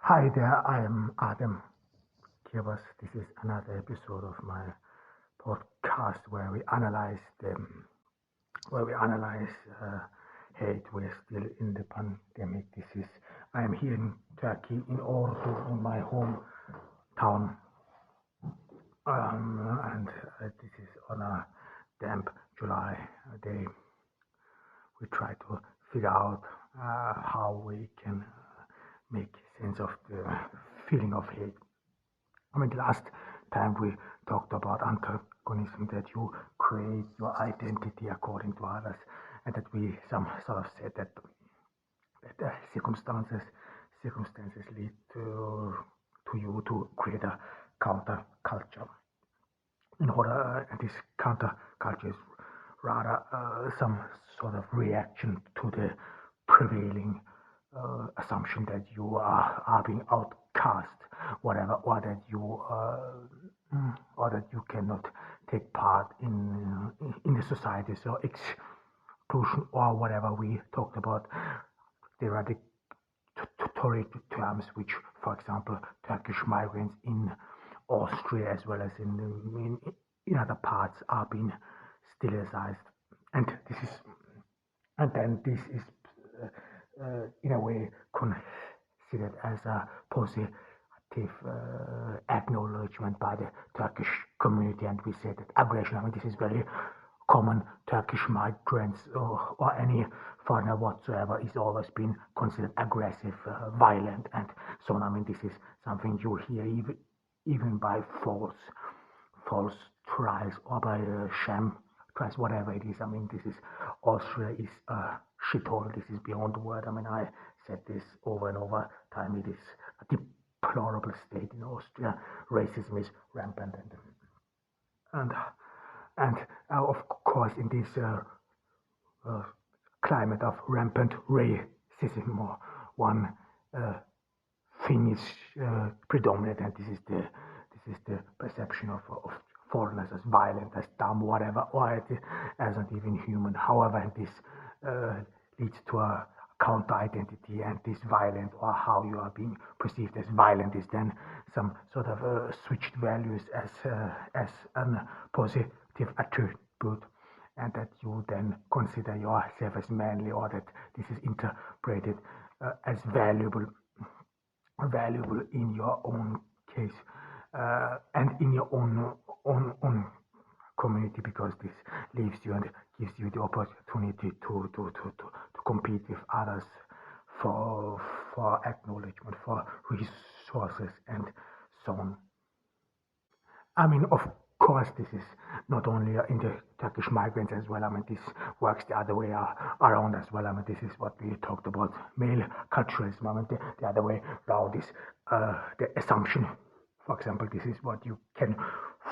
Hi there, I am Adam Kivas. This is another episode of my podcast where we analyze hate. We're still in the pandemic. I am here in Turkey in Ordu, in my hometown, and this is on a damp July day. We try to figure out how we can make sense of the feeling of hate. I mean, the last time we talked about antagonism, that you create your identity according to others, and that we some sort of said that circumstances lead to you to create a counter culture. This counter culture is rather some sort of reaction to the prevailing assumption that you are being outcast, whatever, or that you cannot take part in the society. So exclusion or whatever we talked about, derogatory terms, which, for example, Turkish migrants in Austria as well as in other parts are being stigmatized, and this is in a way considered as a positive acknowledgement by the Turkish community, and we say that aggression. I mean, this is very common. Turkish migrants or any foreigner whatsoever is always been considered aggressive, violent, and so on. I mean, this is something you hear even by false trials or by sham trials, whatever it is. I mean, Austria is a shithole. This is beyond the word. I mean, I said this over and over time. It is a deplorable state in Austria. Racism is rampant, and of course, in this climate of rampant racism, one thing is predominant, and this is the perception of foreigners as violent, as dumb, whatever, or as not even human. However, this leads to a counter identity, and this violent, or how you are being perceived as violent, is then some sort of switched values as a positive attribute, and that you then consider yourself as manly, or that this is interpreted as valuable in your own case, and in your own community, because this leaves you and gives you the opportunity to compete with others for acknowledgement, for resources, and so on. I mean, of course, this is not only in the Turkish migrants as well. I mean, this works the other way around as well. I mean, this is what we talked about, male culturalism. I mean, the other way around is the assumption. For example, this is what you can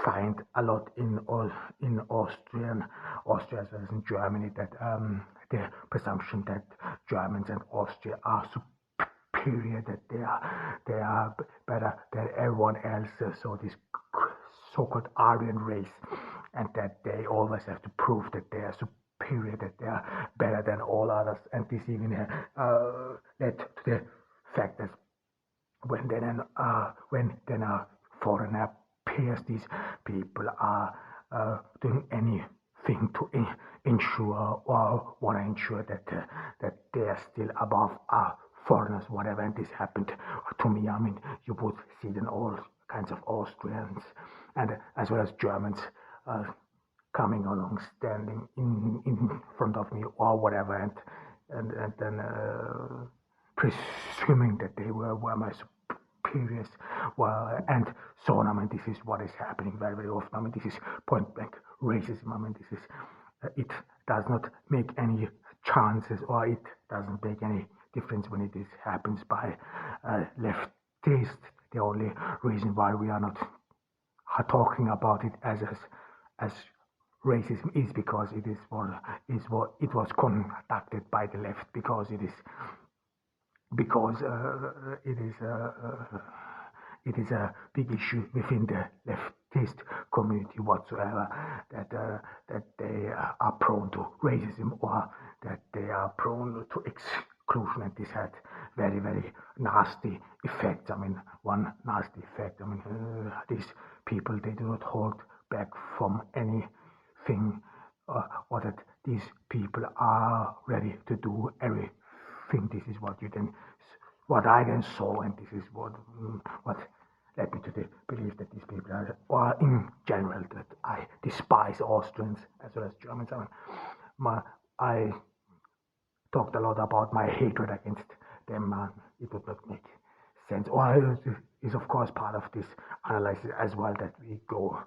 find a lot in Austria as well as in Germany, that the presumption that Germans and Austria are superior, that they are better than everyone else. So this so-called Aryan race, and that they always have to prove that they are superior, that they are better than all others, and this even led to the fact that when then a foreigner appears, these people are doing anything to ensure or want to ensure that they are still above foreigners, whatever. And this happened to me. I mean, you would see then all kinds of Austrians and as well as Germans coming along, standing in front of me or whatever, and then presuming that they were my superiors, well, and so on. I mean, this is what is happening very, very often. I mean, this is point blank racism. I mean, this is it does not make any chances, or it doesn't make any difference when it happens by leftists. The only reason why we are not talking about it as racism is because it was conducted by the left, because it is a big issue within the leftist community whatsoever, that they are prone to racism, or that they are prone to exclusion, and this had very nasty effects. I mean, one nasty effect. I mean, these people, they do not hold back from anything, or that these people are ready to do everything. This is what I then saw, and this is what led me to the belief that these people are, or in general, that I despise Austrians as well as Germans. I mean, I talked a lot about my hatred against them. It would not make sense. Or it is of course part of this analysis as well, that we go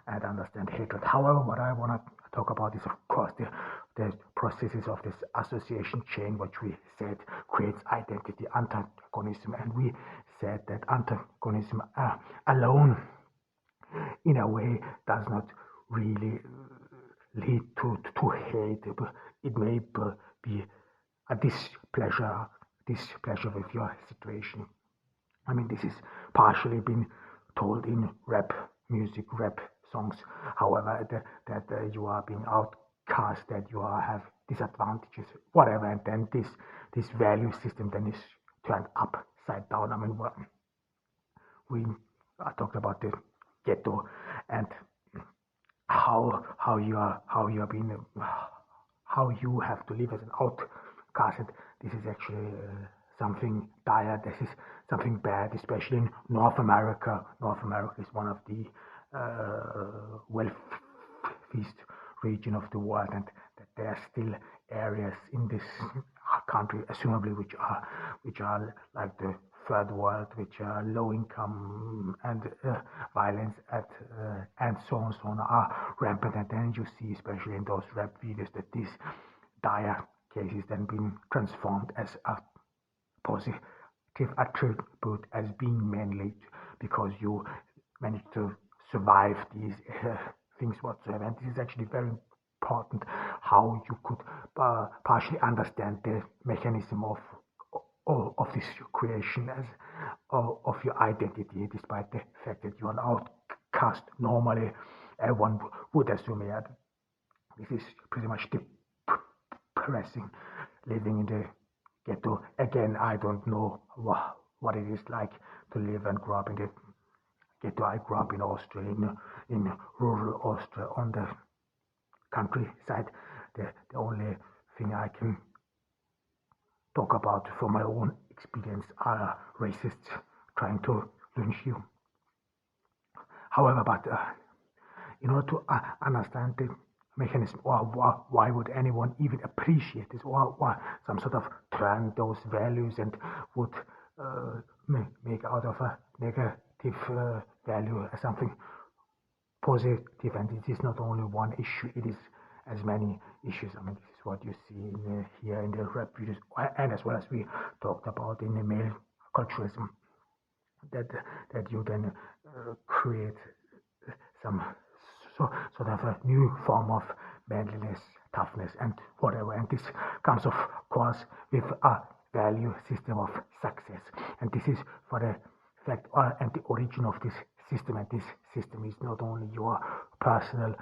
and understand hatred. However, what I want to talk about is of course the processes of this association chain, which we said creates identity antagonism, and we said that antagonism alone in a way does not really lead to hate. It may be a displeasure with your situation. I mean, this is partially been told in rap music, rap songs. However, that you are being outcast, that you have disadvantages, whatever, and then this value system then is turned upside down. I mean, we talked about the ghetto and how you are being how you have to live as an outcast. And this is actually something dire. This is something bad, especially in North America. North America is one of the wealthiest region of the world, and that there are still areas in this country, assumably, which are like the third world, which are low income, and violence and so on are rampant. And then you see, especially in those rap videos, that these dire cases then being transformed as a positive attribute, as being manly, because you manage to survive these things whatsoever. And this is actually very important, how you could partially understand the mechanism of this creation as of your identity, despite the fact that you are an outcast. Normally, everyone would assume that this is pretty much depressing, living in the ghetto. Again, I don't know what it is like to live and grow up in the ghetto. I grew up in Austria, in rural Austria, on the countryside. The only thing I can talk about from my own experience are racists trying to lynch you. However, but in order to understand the mechanism, or why would anyone even appreciate this, or some sort of turn those values and would make out of a negative value something positive. And it is not only one issue, it is as many issues. I mean, this is what you see here in the rap videos, and as well as we talked about in the male culturalism, that you then create some sort of a new form of manliness, toughness, and whatever. And this comes, of course, with a value system of success. And this is for the fact and the origin of this system. And this system is not only your personal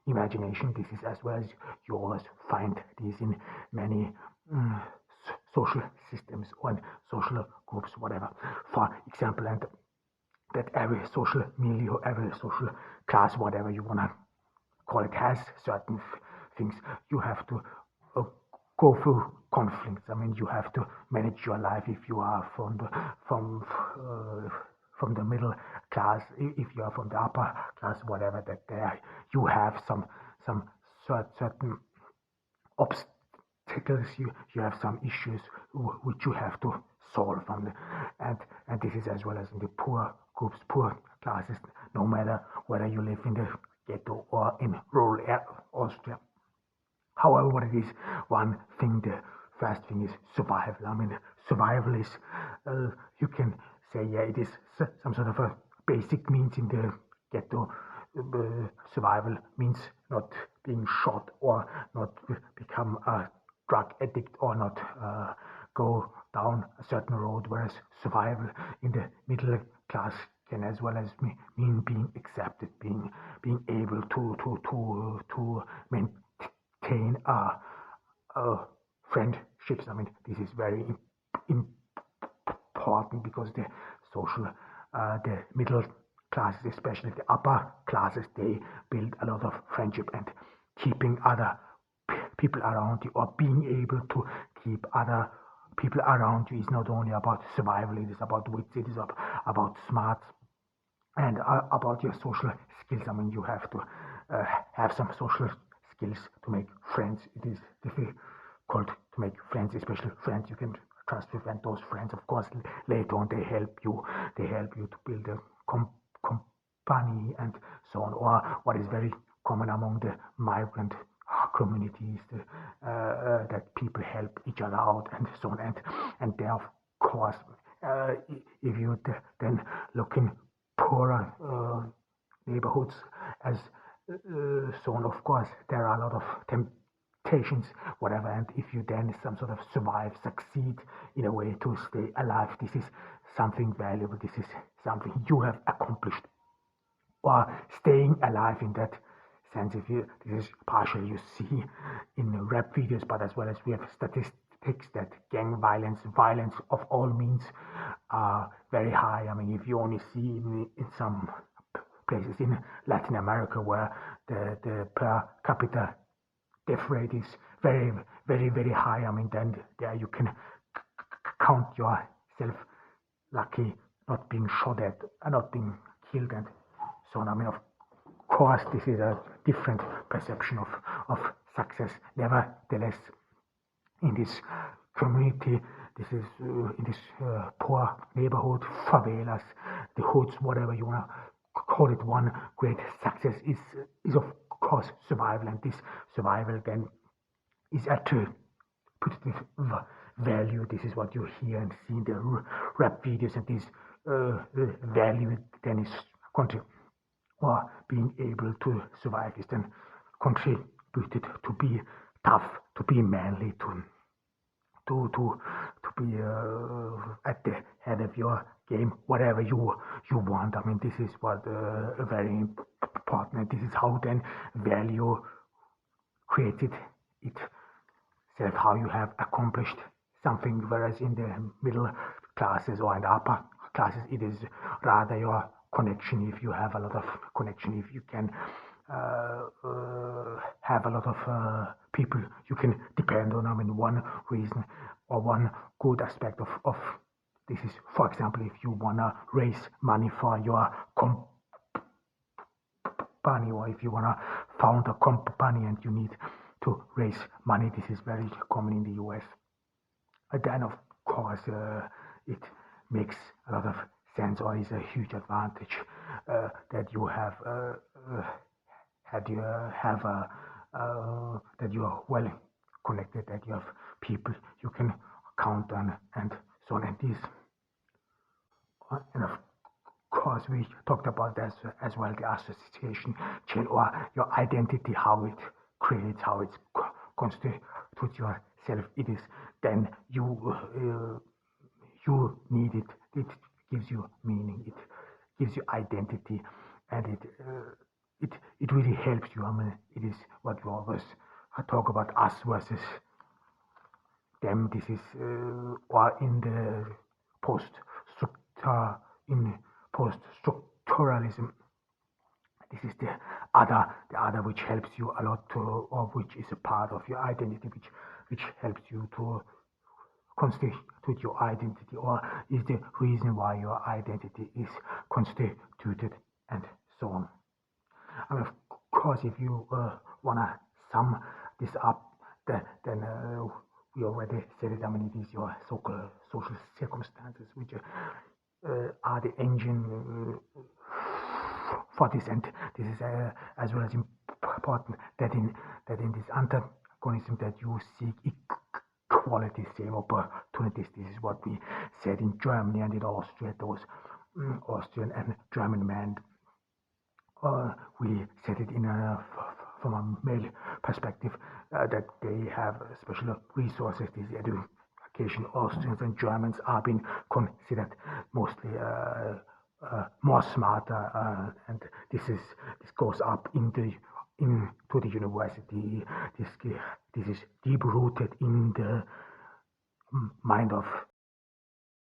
imagination. This is as well as you always find this in many social systems or social groups, whatever. For example, and that every social milieu, every social class, whatever you want to call it, has certain things. You have to go through conflicts. I mean, you have to manage your life if you are from the middle class, if you are from the upper class, whatever. That there you have some certain obstacles. You have some issues which you have to solve. And this is as well as in the poor groups, poor classes, no matter whether you live in the ghetto or in rural Austria. However, what it is, one thing, the first thing is survival. I mean, survival is, you can say, yeah, it is some sort of a basic means in the ghetto. Survival means not being shot, or not become a drug addict, or not go down a certain road, whereas survival in the middle class can as well as mean being accepted, being able to maintain a uh, friendships. I mean, this is very important because the social, the middle classes, especially the upper classes, they build a lot of friendship, and keeping other people around you, or being able to keep other people around you, is not only about survival, it is about wits, it is about smarts, and about your social skills. I mean, you have to have some social skills to make friends. It is difficult to make friends, especially friends you can trust with, and those friends, of course, later on they help you. They help you to build a company and so on. Or what is very common among the migrant communities, that people help each other out and so on. And there, of course, if you then look in poorer neighborhoods as so on, of course, there are a lot of temptations, whatever. And if you then some sort of survive, succeed in a way to stay alive, this is something valuable. This is something you have accomplished, or staying alive in that sense. If you, this is partially you see in rap videos, but as well as we have statistics that gang violence of all means, are very high. I mean, if you only see in some places in Latin America where the per capita death rate is very high. I mean, then there you can count yourself lucky not being shot at, not being killed, and so on. I mean, of course, this is a different perception of success. Nevertheless, in this community, this is in this poor neighborhood, favelas, the hoods, whatever you want to call it, one great success is of course survival, and this survival then is attributed value. This is what you hear and see in the rap videos, and this value then is contributed, or being able to survive is then contributed to be tough, to be manly, to be at the head of your game, whatever you want. I mean, this is what very important. This is how then value created itself, how you have accomplished something. Whereas in the middle classes or in the upper classes, it is rather your connection. If you have a lot of connection, if you can have a lot of people you can depend on. I mean, one reason or one good aspect of this is, for example, if you want to raise money for your company, or if you want to found a company and you need to raise money, this is very common in the US. And then, of course, it makes a lot of sense, or is a huge advantage that you have that you have that you are well connected, that you have people you can count on, and so on. And this, and of course, we talked about that as well, the association chain, or your identity, how it creates, how it constitutes yourself. It is then you need it. It gives you meaning. It gives you identity, and it really helps you. I mean, it is what we always talk about, us versus them. This is or in the post structuralism. This is the other which helps you a lot to, or which is a part of your identity, which helps you to constitute your identity, or is the reason why your identity is constituted, and so on. I mean, of course, if you wanna sum this up, then we already said it. I mean, it is your social circumstances which are the engine for this, and this is as well as important that in this antagonism that you seek equality, same opportunities. This is what we said in Germany and in Austria. Those Austrian and German men, we said it in from a male perspective, that they have special resources. This education, Austrians and Germans are being considered mostly more smarter, and this goes up in the into the university. This is deep rooted in the mind of